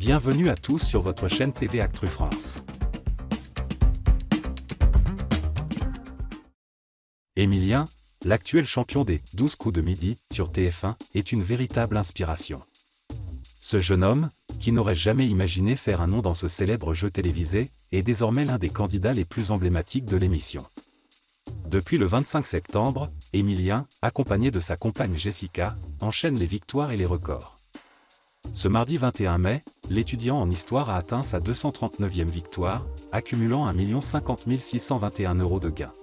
Bienvenue à tous sur votre chaîne TV Actu France. Emilien, l'actuel champion des 12 coups de midi sur TF1, est une véritable inspiration. Ce jeune homme, qui n'aurait jamais imaginé faire un nom dans ce célèbre jeu télévisé, est désormais l'un des candidats les plus emblématiques de l'émission. Depuis le 25 septembre, Emilien, accompagné de sa compagne Jessica, enchaîne les victoires et les records. Ce mardi 21 mai, l'étudiant en histoire a atteint sa 239e victoire, accumulant 1 050 621 € de gains.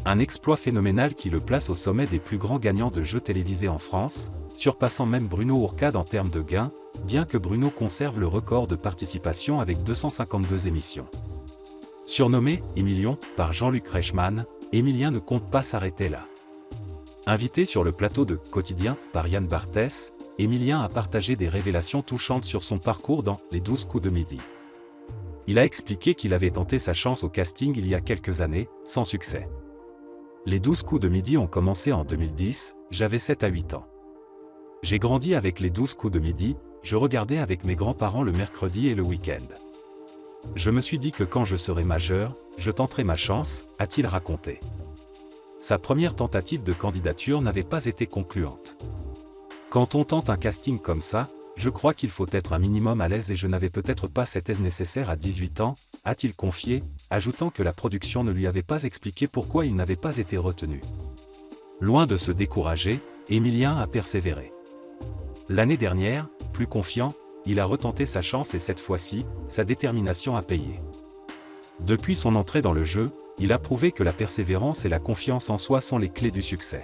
Un exploit phénoménal qui le place au sommet des plus grands gagnants de jeux télévisés en France, surpassant même Bruno Ourcade en termes de gains, bien que Bruno conserve le record de participation avec 252 émissions. Surnommé « Emilion » par Jean-Luc Reichmann, Emilien ne compte pas s'arrêter là. Invité sur le plateau de « Quotidien » par Yann Barthès, Emilien a partagé des révélations touchantes sur son parcours dans « Les 12 coups de midi ». Il a expliqué qu'il avait tenté sa chance au casting il y a quelques années, sans succès. Les 12 coups de midi ont commencé en 2010, j'avais 7 à 8 ans. J'ai grandi avec les 12 coups de midi, je regardais avec mes grands-parents le mercredi et le week-end. Je me suis dit que quand je serais majeur, je tenterais ma chance, a-t-il raconté. Sa première tentative de candidature n'avait pas été concluante. Quand on tente un casting comme ça, je crois qu'il faut être un minimum à l'aise et je n'avais peut-être pas cette aise nécessaire à 18 ans, a-t-il confié, ajoutant que la production ne lui avait pas expliqué pourquoi il n'avait pas été retenu. Loin de se décourager, Emilien a persévéré. L'année dernière, plus confiant, il a retenté sa chance et cette fois-ci, sa détermination a payé. Depuis son entrée dans le jeu, il a prouvé que la persévérance et la confiance en soi sont les clés du succès.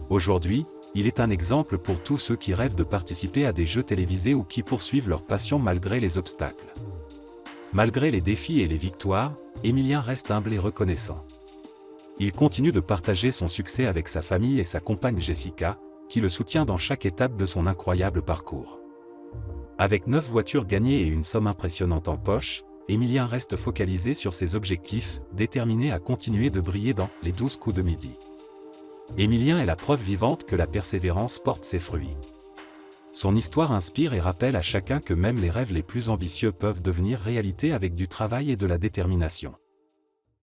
Aujourd'hui, il est un exemple pour tous ceux qui rêvent de participer à des jeux télévisés ou qui poursuivent leur passion malgré les obstacles. Malgré les défis et les victoires, Emilien reste humble et reconnaissant. Il continue de partager son succès avec sa famille et sa compagne Jessica, qui le soutient dans chaque étape de son incroyable parcours. Avec 9 voitures gagnées et une somme impressionnante en poche, Emilien reste focalisé sur ses objectifs, déterminé à continuer de briller dans les 12 coups de midi. Emilien est la preuve vivante que la persévérance porte ses fruits. Son histoire inspire et rappelle à chacun que même les rêves les plus ambitieux peuvent devenir réalité avec du travail et de la détermination.